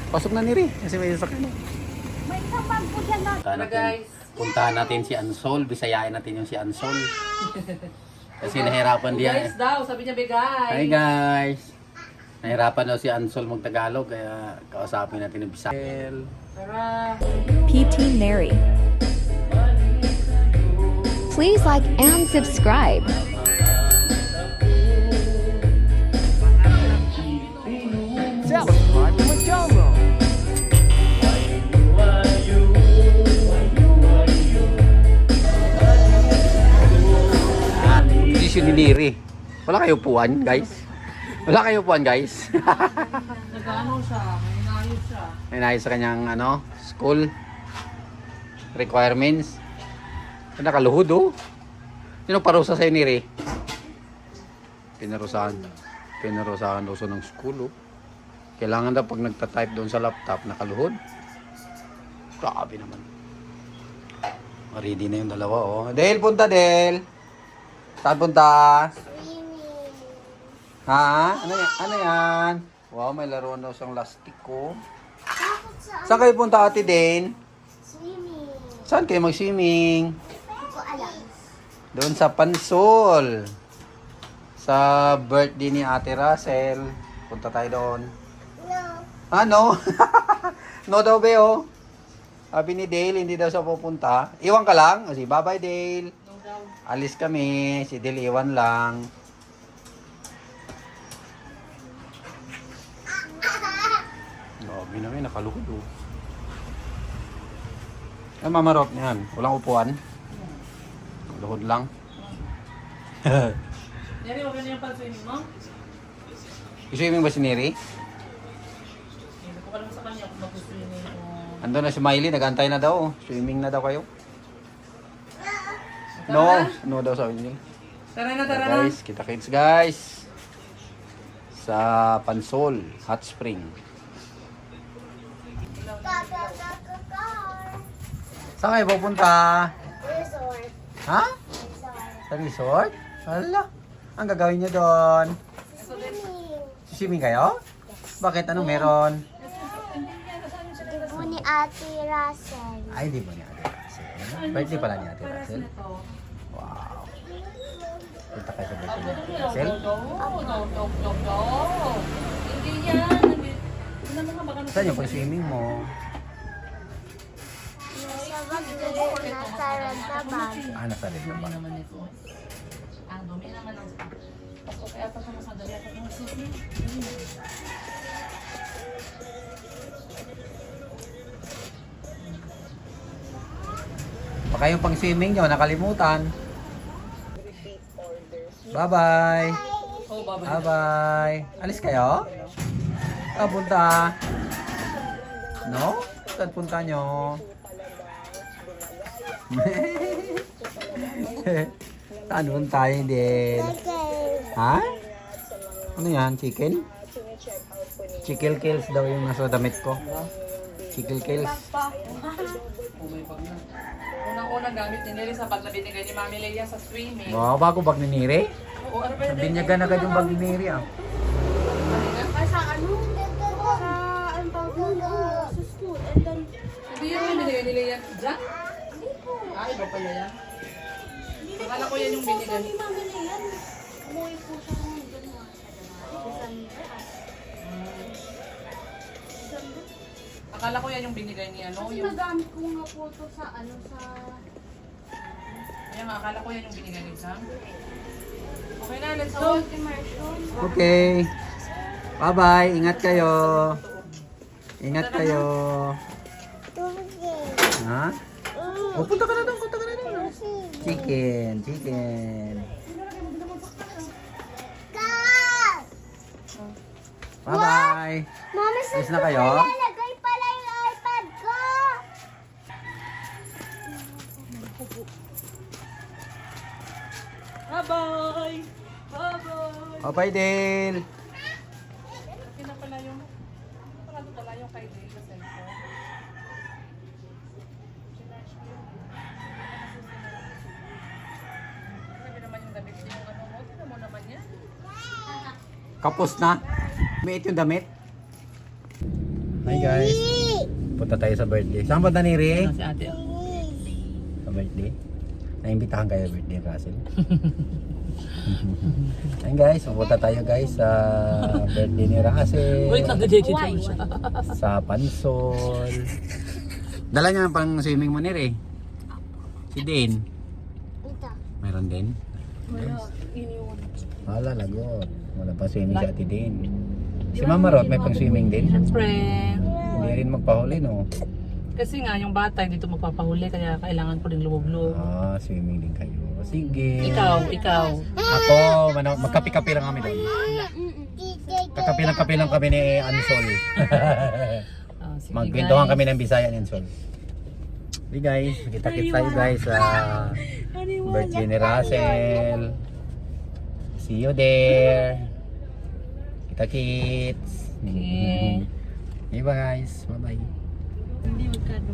Pasok na ni Ri. Kasi may sasakyan. May sapan po dyan na. Puntahan natin, puntahan natin si Ansol. Bisayain natin yung si Ansol. Kasi nahirapan diyan. Guys daw, sabi niya bigay. Hi guys! Nahirapan daw si Ansol mag-Tagalog kaya kausapin natin yung Bisaya. Tara. PT Mary. Please like and subscribe. Subscribe to my channel. Posisyon ni Neri. Wala kayo upuan, guys? Wala kayo upuan, guys? Nag-ano siya, may inayos siya. Inayos sa kanyang school requirements. Nakaluhod oh. Sino parusa sa'yo ni Ray? Pinarusahan. Pinarusahan daw sa ng school oh. Kailangan daw pag nagta-type doon sa laptop, nakaluhod. Grabe naman. Ready na yung dalawa oh. Del, punta Del. Saan punta? Ha? Ano yan? Ano yan? Wow, may laruan daw siyang lastik ko. Saan kayo punta Ate Den? Swimming. Saan kayo mag-swimming? Hindi ko alam. Doon sa Pansol. Sa birthday ni Ate Russell. Punta tayo doon. No. Ano? No daw be oh. Sabi ni Dale, hindi daw siya pupunta. Iwan ka lang. Kasi bye-bye Dale. No daw. Alis kami. Si Dale iwan lang. Grabe naman, nakaluhod oh. Ay, mamarot niyan. Walang upuan. Luhod lang. Neri, okay na yung pag-swimming mo? Swimming ba si Neri? Hindi ko alam sa kanya kung mag-swimming o... Ando na si Miley, nag-antay na daw. Swimming na daw kayo. No, no daw sabi niya. Tara na, tara na. Guys, kita kids guys. Sa Pansol, Hot Spring. Saan kayo pupunta? Resort. Ha? Resort. Sa resort? Hala, ang gagawin niyo doon? Swimming. Swimming kayo? Bakit? Anong meron? Ito ni Ate Russell. Ay, di ba ni Ate Russell? Birthday pala ni Ate Russell? Ito. Wow. Punta kayo sa birthday ni Ate Russell? No. Hindi yan. Hindi naman baka Saan yung pag-swimming mo? Nasa bag ko nasa red na bag. Ah, nasa red na ba? naman ito. Ang dumi naman ang Pasko kaya pa siya masadali at ang swimming. Baka yung pang-swimming nyo, nakalimutan. Bye-bye. Oh, baba. Bye-bye. Alis kayo? Ah, punta. No? Saan punta nyo? Saan punta yun din? Ha? Ano yan? Chicken? Chicken kills daw yung nasa damit ko. Chicken kills. Oh, may bag na. Unang-unang gamit ni Neri sa bag na binigay ni Mami Leia sa swimming. Wow, bago bag ni Nere. Oo, ano ba yun? Binyagan agad yung bag ni Nere ah. Ay, sa ano? Sa ang tawag sa school. And then, Hindi yun yung binigay ni Leia. Diyan? Ah, iba pala yan. Akala ko yan yung binigay. mami na yan. Umuwi po siya ng January. Akala ko yan yung binigay ni ano. Kasi Yung... nagamit ko nga po ito sa ano sa... Ayan, akala ko yan yung binigay ni Sam. Okay na, let's Sa go. immersion. Okay. Bye-bye. Ingat kayo. Ingat kayo. Ha? Oh, punta ka na doon. Punta ka na doon. Chicken. Chicken. Bye-bye. Mami, Alis na kayo? Lalagay pala yung iPad ko. Bye-bye! Bye-bye! Bye-bye, Dale. Okay na pala yung... Parado pala yung kay Dale sa cellphone. Sabi naman yung damit niya yung ano mo. Tignan mo naman yan. Kapos na. Miit yung damit. Hi guys. Punta tayo sa birthday. Saan punta ni Ri? Si ate. Sa birthday. Naimbitahan kayo birthday Russell. Ayun guys, pupunta tayo guys sa birthday ni Russell. Wait lang, DJ siya. Sa Pansol. Dala niya pang swimming mo ni Ri. Si Dane. Meron din. Wala, iniwan. Wala, lagot. Wala pa swimming si Ate Dane. Si Mama Rod may pang swimming din. Siyempre. Hindi rin magpahuli no. Kasi nga, yung bata dito magpapahuli, kaya kailangan ko rin lumublob. Ah, swimming din kayo. Sige. Ikaw. Ako, magkapi-kapi lang kami doon. Kakapi lang kami ni Ansol. Ah, sige, Magkwentuhan guys. kami ng Bisaya ni Ansol. Hey guys, kita-kits tayo guys sa birthday ni Russell. See you there. Kita-kits. Okay. Hey guys, bye-bye. Hindi magkano.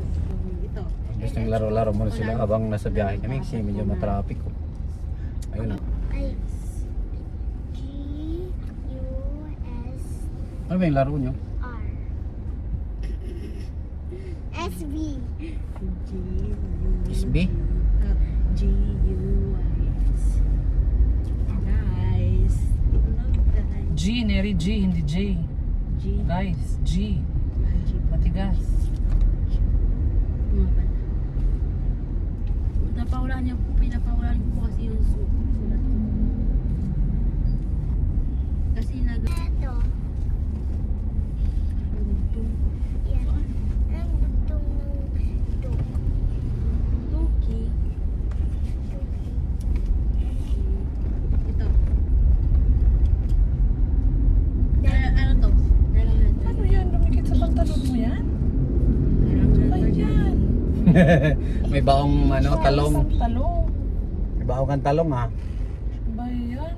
Ito. Gusto ng laro-laro muna sila habang nasa biyahe kami kasi medyo matraffic ko. Ayun na. Ano ba yung laro nyo? SB. SB? G-U-I-S. Guys. G, Neri G, hindi J. G. Guys, G. G. Matigas. Mga pala. Pinapawalan ko po kasi yung sulat ko. Kasi Ito. Yan. Ang dugtong ng dug. Tuki. Ito. Ano to? Ano yan? Lumikit sa pantalon mo yan? Ano yan? May baong ano, talong. Isang talong. May baong kang talong ha. Ba yan?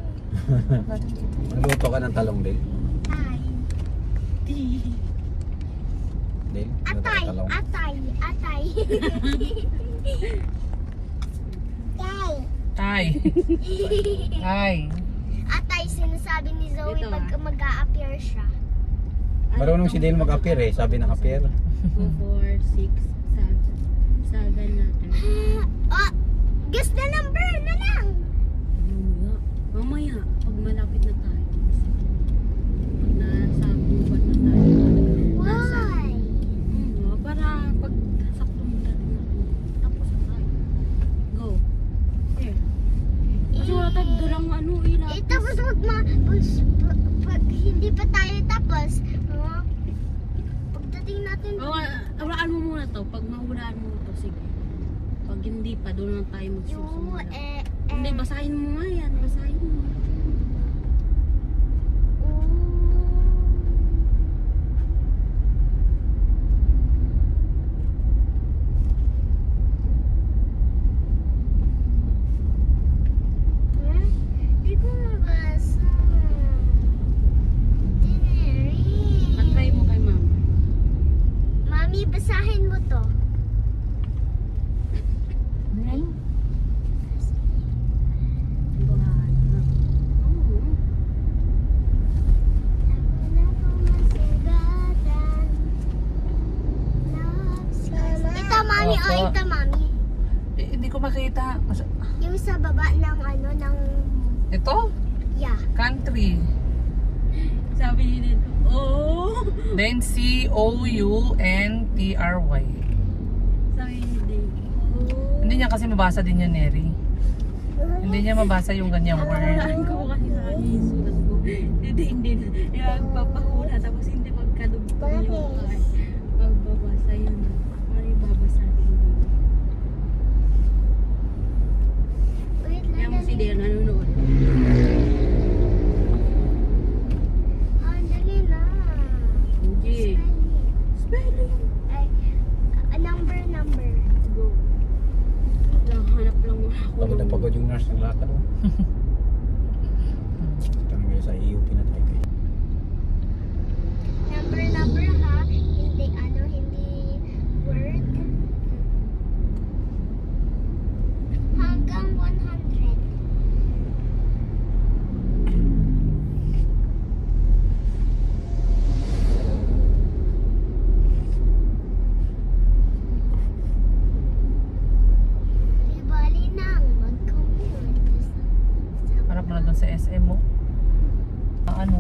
Magluto ka ng talong din. Tay. Din? Magluto ka Atay. ng talong. Atay. Atay. Tay. Tay. Tay. Atay, sinasabi ni Zoe Ito, pag mag-a-appear siya. Marunong si Dale mag-appear eh. Sabi ng appear. 2, 4, 6, 7 natin. Oh, guess the number na lang. Mamaya, pag malapit na tayo. Pag nasa gubat na tayo. Why? Para pag saktong natin ako. Tapos na tayo. Go. Here. Kasi wala tayo dalang ano, ilapis. Tapos pag hindi pa tayo tapos, pagdating natin, Hulaan mo muna to. Pag mahulaan mo to, sige. Pag hindi pa, doon na tayo magsusunod. Hindi, basahin mo nga yan. Basahin mo. Di ko mabasa. Dineri. Patry mo kay mama. Mami, basahin mo to. Ito, mami. Opo. Ito, mami. Hindi ko makita. Yung sa baba ng Ito? yeah. Country. Sabi ni Nito, oh! Then C-O-U-N-T-R-Y. Sabi ni Dave, oh! Hindi niya kasi mabasa din yan, Neri. Hindi niya mabasa yung ganyang word. Hulaan ko kasi sa kanya yung sulat ko. Hindi na. Yung papahula tapos hindi magkadugtong yung pagbabasa yun. Ano yung babasahin din. Wait Kaya mo lang. si Dale nanonood. Dali na. Okay. Spelling. Ay, number. Go. Hanap lang mo ako. Pagod na pagod yung nurse ng lakad. Tanong kayo sa EUP na tayo kayo. Number ha. Hindi word. Hanggang 100. lalaki mo. Ano?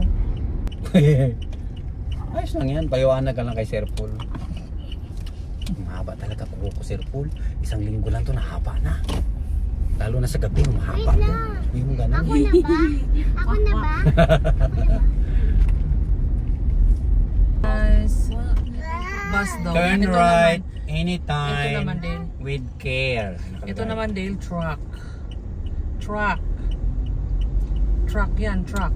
Ayos lang yan. Paliwanag ka lang kay Sir Paul. Mahaba talaga kuko ko, Sir Paul. Isang linggo lang to, nahaba na. Lalo na sa gabi, mahaba to. Yung ganun. Ako na ba? Ako na ba? Bus daw. Turn Ito right Ito anytime naman din. with care. Ito naman Dale, truck. Truck. Truck yan, truck.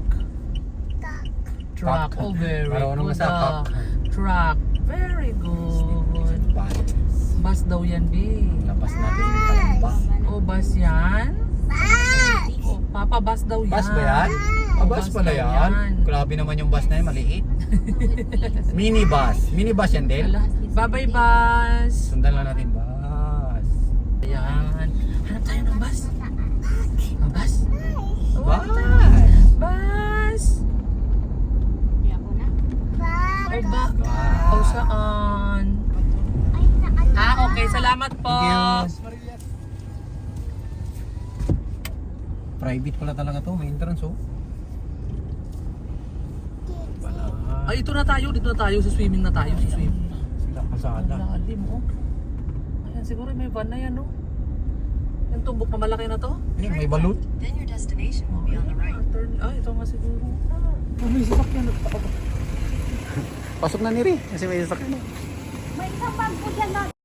Truck. Oh, very Marunong good. sa truck. Truck. Very good. Bus daw yan, babe. Labas natin yung kalamba. Oh, bus yan? Oh, Papa, bus daw yan. Bus ba yan? Ah, bus Bus pala daw yan. yan. Grabe naman yung bus na yan, maliit. Minibus. Minibus yan, Del. Ala, bye-bye, bus. Sundan lang natin bus. Ayan. Hanap tayo ng bus. Ah, bus. Bus! Bus! Oh, ba? Wow. Oh, saan? Ah, okay. Salamat po. Thank you. Private pala talaga to. May entrance, oh. Wala. Ay, ito na tayo. Dito na tayo. Sa swimming na tayo. Sa swimming. Sila kasada. Ang lalim, oh. Ayan, siguro may van na yan, oh. Yung tumbok na malaki na to. Hindi, may balut. Oh, turn. Ah, ito nga siguro. Oh, may sasakyan. Pasok na ni Ri. Kasi may sasakyan. May isang bag po dyan.